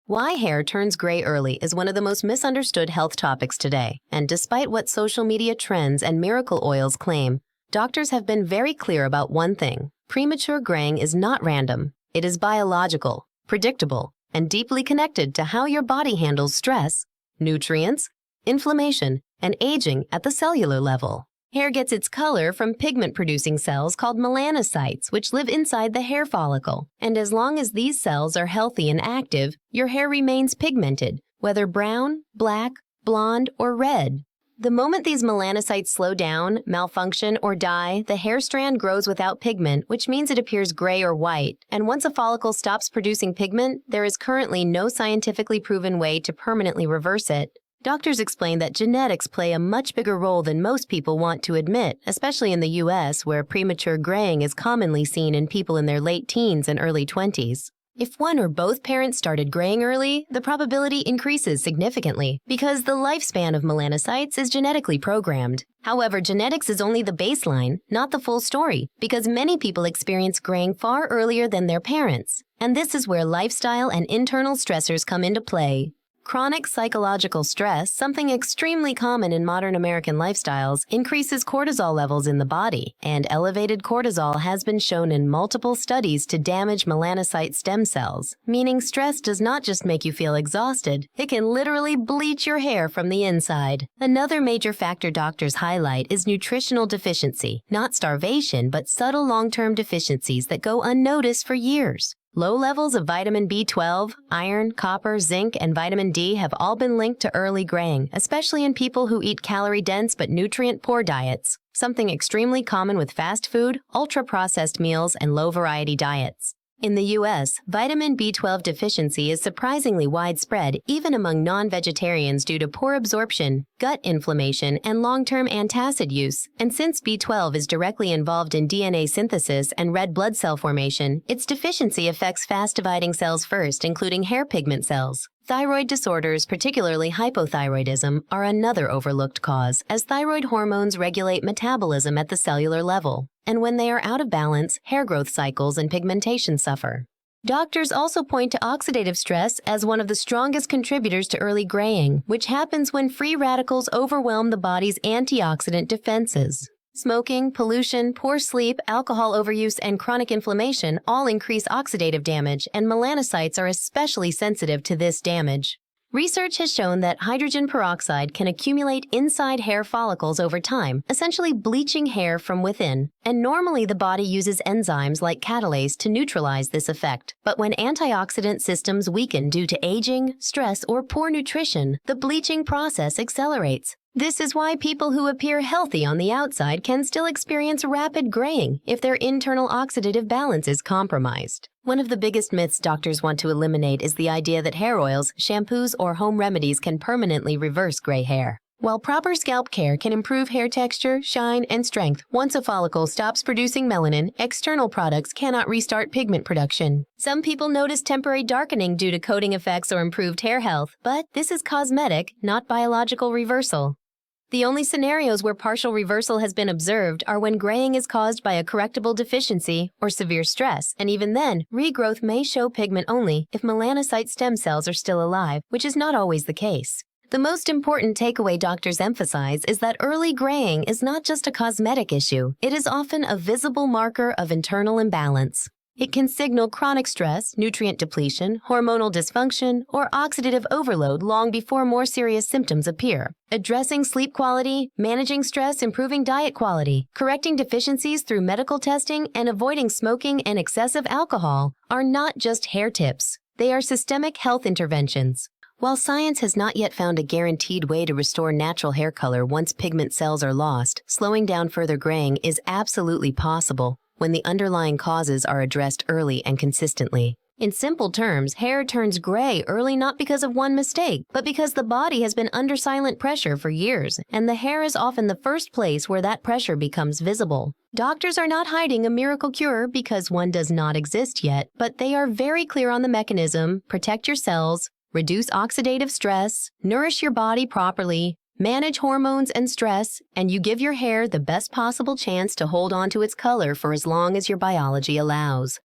Why hair turns gray early is one of the most misunderstood health topics today, and despite what social media trends and miracle oils claim, doctors have been very clear about one thing. Premature graying is not random. It is biological, predictable, and deeply connected to how your body handles stress, nutrients, inflammation, and aging at the cellular level. Hair gets its color from pigment-producing cells called melanocytes, which live inside the hair follicle. And as long as these cells are healthy and active, your hair remains pigmented, whether brown, black, blonde, or red. The moment these melanocytes slow down, malfunction, or die, the hair strand grows without pigment, which means it appears gray or white. And once a follicle stops producing pigment, there is currently no scientifically proven way to permanently reverse it. Doctors explain that genetics play a much bigger role than most people want to admit, especially in the U.S., where premature graying is commonly seen in people in their late teens and early 20s. If one or both parents started graying early, the probability increases significantly because the lifespan of melanocytes is genetically programmed. However, genetics is only the baseline, not the full story, because many people experience graying far earlier than their parents. And this is where lifestyle and internal stressors come into play. Chronic psychological stress, something extremely common in modern American lifestyles, increases cortisol levels in the body, and elevated cortisol has been shown in multiple studies to damage melanocyte stem cells, meaning stress does not just make you feel exhausted, it can literally bleach your hair from the inside. Another major factor doctors highlight is nutritional deficiency, not starvation, but subtle long-term deficiencies that go unnoticed for years. Low levels of vitamin B12, iron, copper, zinc, and vitamin D have all been linked to early graying, especially in people who eat calorie-dense but nutrient-poor diets, something extremely common with fast food, ultra-processed meals, and low-variety diets. In the U.S., vitamin B12 deficiency is surprisingly widespread even among non-vegetarians due to poor absorption, gut inflammation, and long-term antacid use. And since B12 is directly involved in DNA synthesis and red blood cell formation, its deficiency affects fast-dividing cells first, including hair pigment cells. Thyroid disorders, particularly hypothyroidism, are another overlooked cause, as thyroid hormones regulate metabolism at the cellular level. And when they are out of balance, hair growth cycles and pigmentation suffer. Doctors also point to oxidative stress as one of the strongest contributors to early graying, which happens when free radicals overwhelm the body's antioxidant defenses. Smoking, pollution, poor sleep, alcohol overuse, and chronic inflammation all increase oxidative damage, and melanocytes are especially sensitive to this damage. Research has shown that hydrogen peroxide can accumulate inside hair follicles over time, essentially bleaching hair from within. And normally the body uses enzymes like catalase to neutralize this effect. But when antioxidant systems weaken due to aging, stress, or poor nutrition, the bleaching process accelerates. This is why people who appear healthy on the outside can still experience rapid graying if their internal oxidative balance is compromised. One of the biggest myths doctors want to eliminate is the idea that hair oils, shampoos, or home remedies can permanently reverse gray hair. While proper scalp care can improve hair texture, shine, and strength, once a follicle stops producing melanin, external products cannot restart pigment production. Some people notice temporary darkening due to coating effects or improved hair health, but this is cosmetic, not biological reversal. The only scenarios where partial reversal has been observed are when graying is caused by a correctable deficiency or severe stress, and even then, regrowth may show pigment only if melanocyte stem cells are still alive, which is not always the case. The most important takeaway doctors emphasize is that early graying is not just a cosmetic issue, it is often a visible marker of internal imbalance. It can signal chronic stress, nutrient depletion, hormonal dysfunction, or oxidative overload long before more serious symptoms appear. Addressing sleep quality, managing stress, improving diet quality, correcting deficiencies through medical testing, and avoiding smoking and excessive alcohol are not just hair tips. They are systemic health interventions. While science has not yet found a guaranteed way to restore natural hair color once pigment cells are lost, slowing down further graying is absolutely possible when the underlying causes are addressed early and consistently. In simple terms, hair turns gray early not because of one mistake, but because the body has been under silent pressure for years, and the hair is often the first place where that pressure becomes visible. Doctors are not hiding a miracle cure because one does not exist yet, but they are very clear on the mechanism: protect your cells, reduce oxidative stress, nourish your body properly, manage hormones and stress, and you give your hair the best possible chance to hold on to its color for as long as your biology allows.